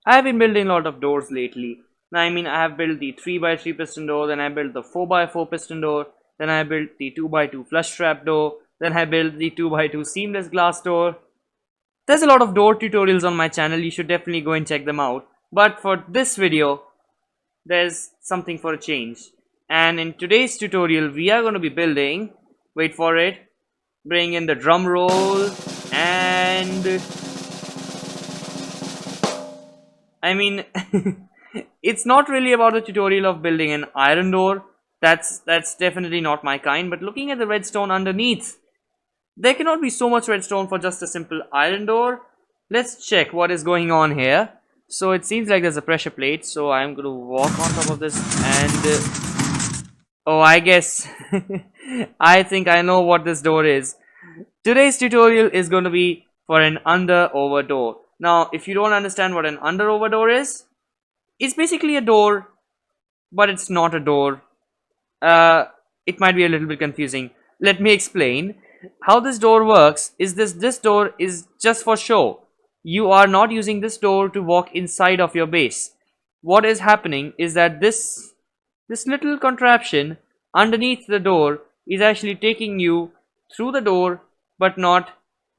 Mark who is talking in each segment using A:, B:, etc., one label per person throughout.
A: I have been building a lot of doors lately. Now, I have built the 3x3 piston door, then I built the 4x4 piston door, then I built the 2x2 flush trap door, then I built the 2x2 seamless glass door. There's a lot of door tutorials on my channel, you should definitely go and check them out. But for this video, there's something for a change. And in today's tutorial, we are going to be building, wait for it, bring in the drum roll, and I mean, it's not really about the tutorial of building an iron door. That's definitely not my kind. But looking at the redstone underneath, there cannot be so much redstone for just a simple iron door. Let's check what is going on here. So it seems like there's a pressure plate. So I'm going to walk on top of this and oh, I guess I think I know what this door is. Today's tutorial is going to be for an under over door. Now, if you don't understand what an under over door is, it's basically a door, but it's not a door. It might be a little bit confusing. Let me explain. How this door works is this door is just for show. You are not using this door to walk inside of your base. What is happening is that this little contraption underneath the door is actually taking you through the door, but not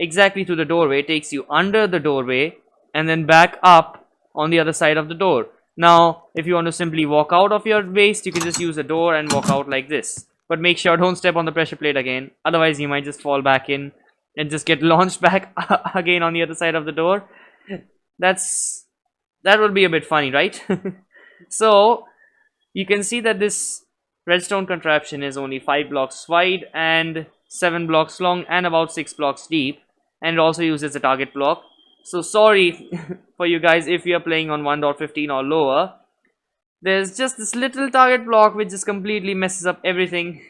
A: exactly through the doorway. It takes you under the doorway and then back up on the other side of the door. Now, if you want to simply walk out of your base, you can just use the door and walk out like this. But make sure don't step on the pressure plate again, otherwise you might just fall back in and just get launched back again on the other side of the door. That would be a bit funny, right? So you can see that this redstone contraption is only 5 blocks wide and 7 blocks long and about 6 blocks deep, and it also uses a target block. So sorry for you guys if you are playing on 1.15 or lower. There's just this little target block which just completely messes up everything.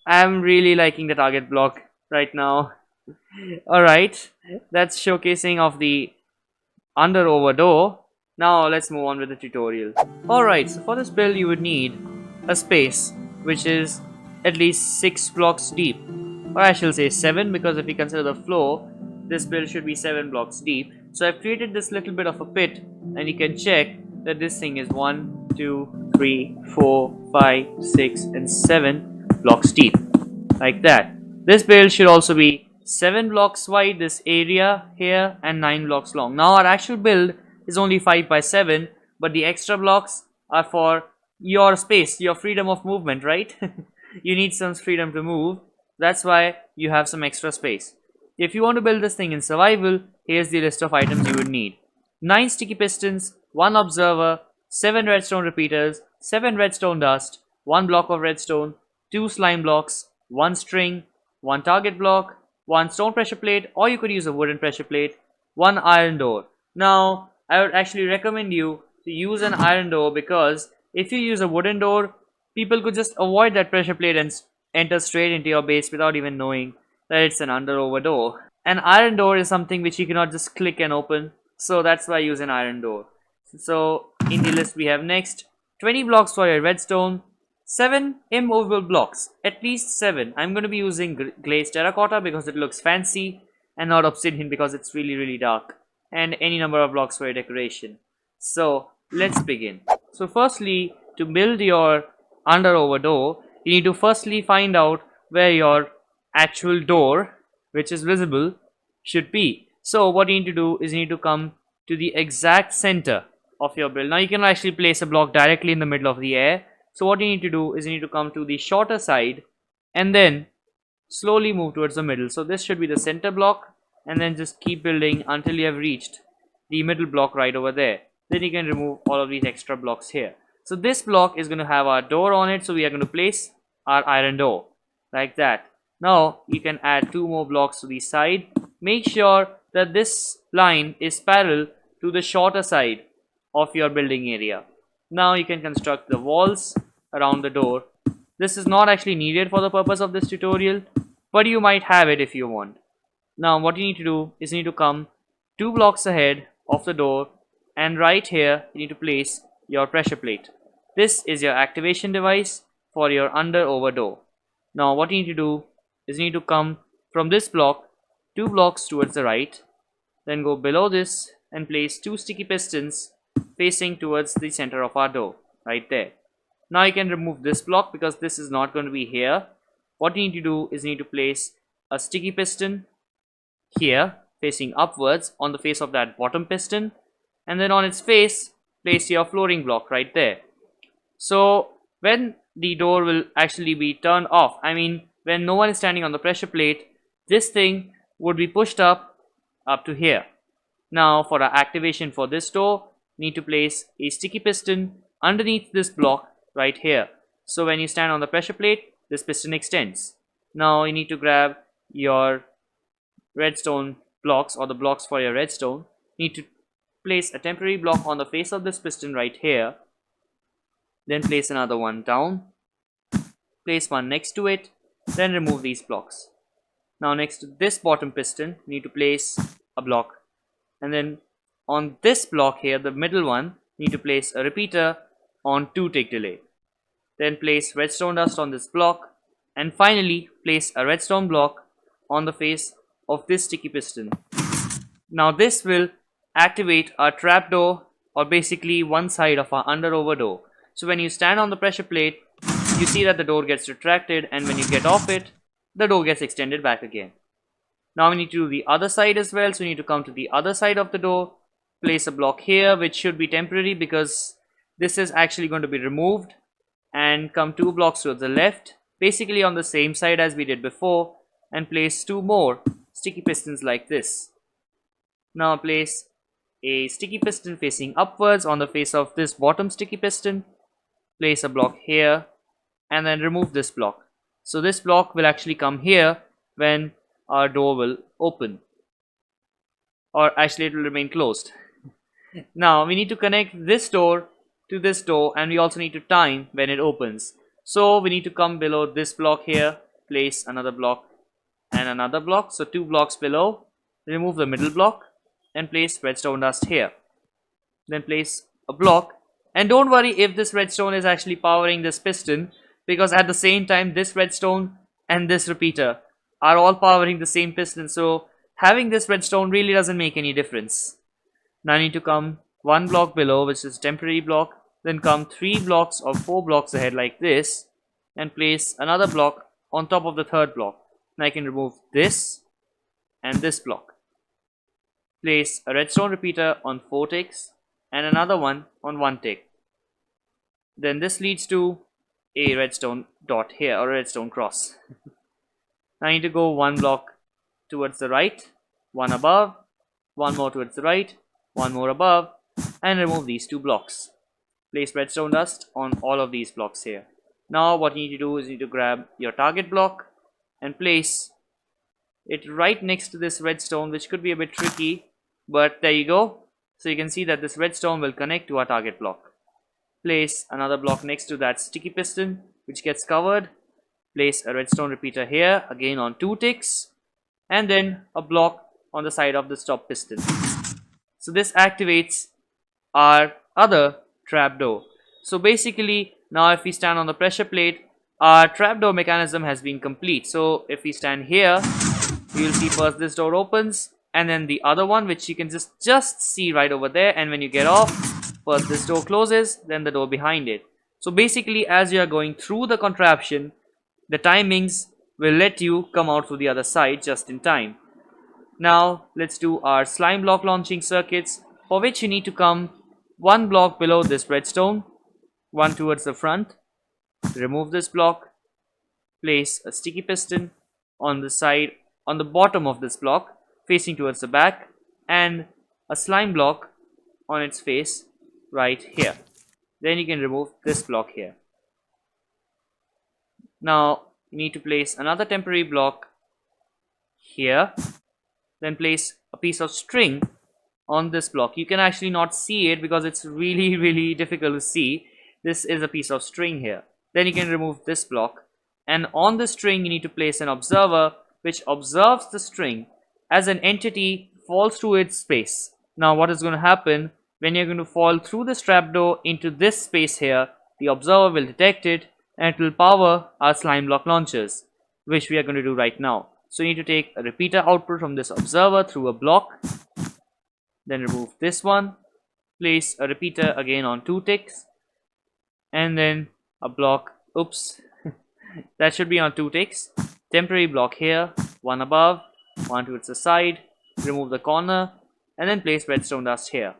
A: I'm really liking the target block right now. Alright, that's showcasing of the under over door. Now let's move on with the tutorial. Alright, so for this build you would need a space which is at least 6 blocks deep. Or I shall say 7, because if we consider the floor, this build should be 7 blocks deep. So I've created this little bit of a pit, and you can check that this thing is 1, 2, 3, 4, 5, 6 and 7 blocks deep, like that. This build should also be 7 blocks wide, this area here, and 9 blocks long. Now our actual build is only 5 by 7, but the extra blocks are for your space, your freedom of movement, right? You need some freedom to move. That's why you have some extra space. If you want to build this thing in survival, here's the list of items you would need. 9 sticky pistons, 1 observer, 7 redstone repeaters, 7 redstone dust, 1 block of redstone, 2 slime blocks, 1 string, 1 target block, 1 stone pressure plate, or you could use a wooden pressure plate, 1 iron door. Now, I would actually recommend you to use an iron door, because if you use a wooden door, people could just avoid that pressure plate and enter straight into your base without even knowing that it's an under over door. An iron door is something which you cannot just click and open, so that's why I use an iron door. So in the list we have next 20 blocks for your redstone, 7 immovable blocks, at least 7. I'm going to be using glazed terracotta because it looks fancy, and not obsidian because it's really dark, and any number of blocks for your decoration. So let's begin. So firstly, to build your under over door, you need to firstly find out where your actual door, which is visible, should be. So what you need to do is you need to come to the exact center of your build. Now you can actually place a block directly in the middle of the air. So what you need to do is you need to come to the shorter side and then slowly move towards the middle. So this should be the center block, and then just keep building until you have reached the middle block right over there. Then you can remove all of these extra blocks here. So this block is going to have our door on it, so we are going to place our iron door like that. Now you can add 2 more blocks to the side. Make sure that this line is parallel to the shorter side of your building area. Now you can construct the walls around the door. This is not actually needed for the purpose of this tutorial, but you might have it if you want. Now what you need to do is you need to come 2 blocks ahead of the door, and right here you need to place your pressure plate. This is your activation device for your under over door. Now what you need to do is you need to come from this block 2 blocks towards the right, then go below this and place two sticky pistons facing towards the center of our door, right there. Now you can remove this block because this is not going to be here. What you need to do is you need to place a sticky piston here facing upwards on the face of that bottom piston, and then on its face place your flooring block right there. So when the door will actually be turned off, I mean when no one is standing on the pressure plate, this thing would be pushed up to here. Now for our activation for this door, need to place a sticky piston underneath this block right here. So when you stand on the pressure plate, this piston extends. Now you need to grab your redstone blocks, or the blocks for your redstone. Need to place a temporary block on the face of this piston right here, then place another one down, place one next to it, then remove these blocks. Now next to this bottom piston, need to place a block, and then on this block here, the middle one, need to place a repeater on 2 tick delay. Then place redstone dust on this block, and finally place a redstone block on the face of this sticky piston. Now this will activate our trapdoor, or basically one side of our under over door. So when you stand on the pressure plate, you see that the door gets retracted, and when you get off it, the door gets extended back again. Now we need to do the other side as well, so we need to come to the other side of the door, place a block here which should be temporary because this is actually going to be removed, and come 2 blocks to the left, basically on the same side as we did before, and place 2 more sticky pistons like this. Now place a sticky piston facing upwards on the face of this bottom sticky piston, place a block here, and then remove this block. So this block will actually come here when our door will open, or actually it will remain closed. Now we need to connect this door to this door, and we also need to time when it opens. So we need to come below this block here, place another block and another block, so 2 blocks below, remove the middle block and place redstone dust here, then place a block. And don't worry if this redstone is actually powering this piston, because at the same time this redstone and this repeater are all powering the same piston, so having this redstone really doesn't make any difference. Now I need to come 1 block below, which is temporary block, then come 3 blocks or 4 blocks ahead like this, and place another block on top of the 3rd block. Now I can remove this and this block, place a redstone repeater on 4 ticks and another one on 1 tick. Then this leads to a redstone dot here, or a redstone cross. I need to go 1 block towards the right, 1 above, 1 more towards the right, 1 more above, and remove these 2 blocks. Place redstone dust on all of these blocks here. Now what you need to do is you need to grab your target block and place it right next to this redstone, which could be a bit tricky, but there you go. So you can see that this redstone will connect to our target block. Place another block next to that sticky piston which gets covered, place a redstone repeater here again on 2 ticks, and then a block on the side of the stop piston. So this activates our other trapdoor. So basically now if we stand on the pressure plate, our trapdoor mechanism has been complete. So if we stand here, we will see first this door opens, and then the other one which you can just see right over there, and when you get off, first this door closes, then the door behind it. So basically as you are going through the contraption, the timings will let you come out through the other side just in time. Now let's do our slime block launching circuits, for which you need to come 1 block below this redstone, 1 towards the front, remove this block, place a sticky piston on the side, on the bottom of this block facing towards the back, and a slime block on its face right here. Then you can remove this block here. Now you need to place another temporary block here, then place a piece of string on this block. You can actually not see it because it's really difficult to see. This is a piece of string here. Then you can remove this block, and on the string you need to place an observer which observes the string as an entity falls through its space. Now what is going to happen when you're going to fall through this trapdoor into this space here, the observer will detect it and it will power our slime block launchers, which we are going to do right now. So you need to take a repeater output from this observer through a block, then remove this one, place a repeater again on 2 ticks, and then a block, oops, that should be on 2 ticks, temporary block here, one above, one towards the side, remove the corner, and then place redstone dust here.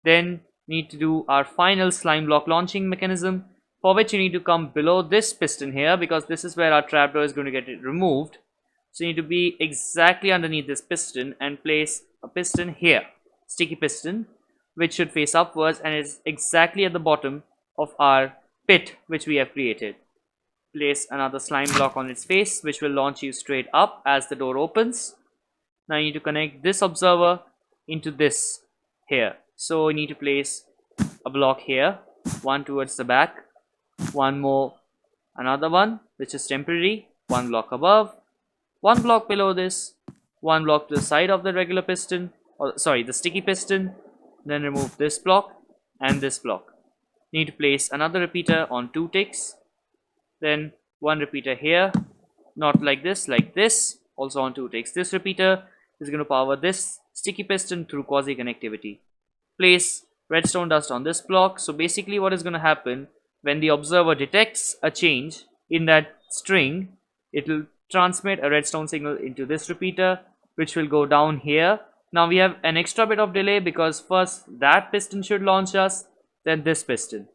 A: Then need to do our final slime block launching mechanism, for which you need to come below this piston here, because this is where our trapdoor is going to get it removed. So you need to be exactly underneath this piston and place a piston here, sticky piston, which should face upwards and is exactly at the bottom of our pit which we have created. Place another slime block on its face, which will launch you straight up as the door opens. Now you need to connect this observer into this here. So you need to place a block here, one towards the back, one more, another one which is temporary, one block above, one block below this, one block to the side of the regular piston, or sorry, the sticky piston. Then remove this block and this block. You need to place another repeater on 2 ticks, then one repeater here, not like this, also on 2 ticks. This repeater is going to power this sticky piston through quasi connectivity. Place redstone dust on this block. So basically what is going to happen, when the observer detects a change in that string, it will transmit a redstone signal into this repeater, which will go down here. Now we have an extra bit of delay because first that piston should launch us, then this piston,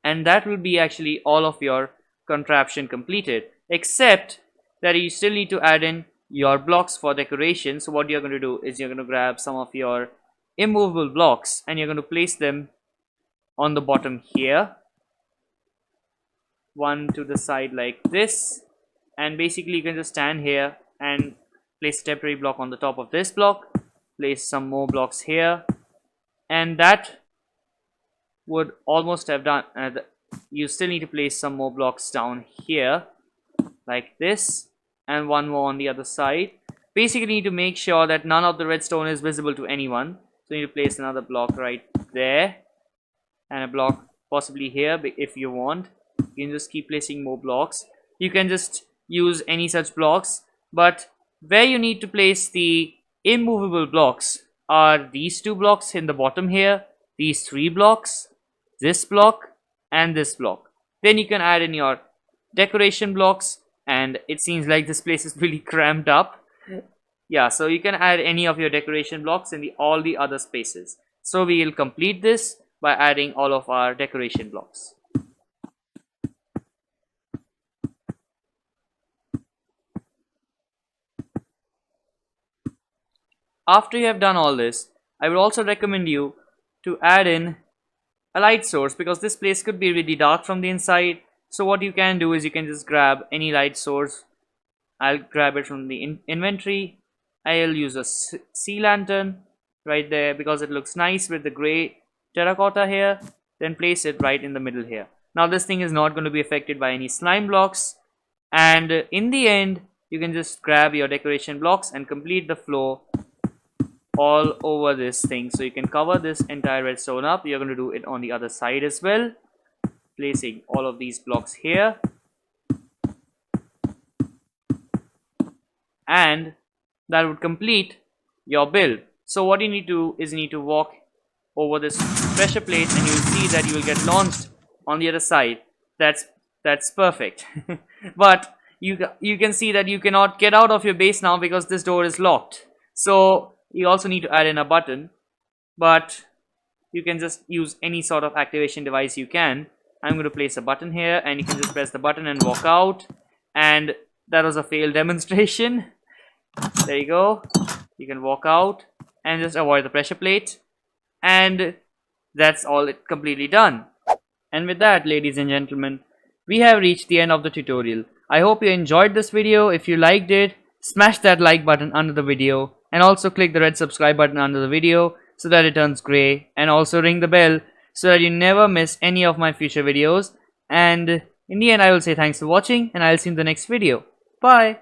A: and that will be actually all of your contraption completed, except that you still need to add in your blocks for decoration. So what you're going to do is you're going to grab some of your immovable blocks and you're going to place them on the bottom here, one to the side like this, and basically you can just stand here and place a temporary block on the top of this block, place some more blocks here, and that would almost have done. You still need to place some more blocks down here like this, and one more on the other side. Basically you need to make sure that none of the redstone is visible to anyone. So you need to place another block right there and a block possibly here if you want. You can just keep placing more blocks. You can just use any such blocks, but where you need to place the immovable blocks are these 2 blocks in the bottom here, these 3 blocks, this block and this block. Then you can add in your decoration blocks, and it seems like this place is really cramped up. Yeah, so you can add any of your decoration blocks in all the other spaces. So we will complete this by adding all of our decoration blocks. After you have done all this, I would also recommend you to add in a light source, because this place could be really dark from the inside. So what you can do is you can just grab any light source. I'll grab it from the inventory. I'll use a sea lantern right there because it looks nice with the gray terracotta here. Then place it right in the middle here. Now this thing is not going to be affected by any slime blocks, and in the end you can just grab your decoration blocks and complete the floor all over this thing. So you can cover this entire redstone up. You're going to do it on the other side as well, placing all of these blocks here, and that would complete your build. So what you need to do is you need to walk over this pressure plate and you'll see that you will get launched on the other side. That's perfect. But you can see that you cannot get out of your base now because this door is locked. So you also need to add in a button, but you can just use any sort of activation device you can. I'm going to place a button here and you can just press the button and walk out, and that was a failed demonstration. There you go. You can walk out and just avoid the pressure plate, and that's all it completely done. And with that, ladies and gentlemen, we have reached the end of the tutorial. I hope you enjoyed this video. If you liked it, smash that like button under the video, and also click the red subscribe button under the video so that it turns gray, and also ring the bell so that you never miss any of my future videos. And in the end, I will say thanks for watching, and I'll see you in the next video. Bye.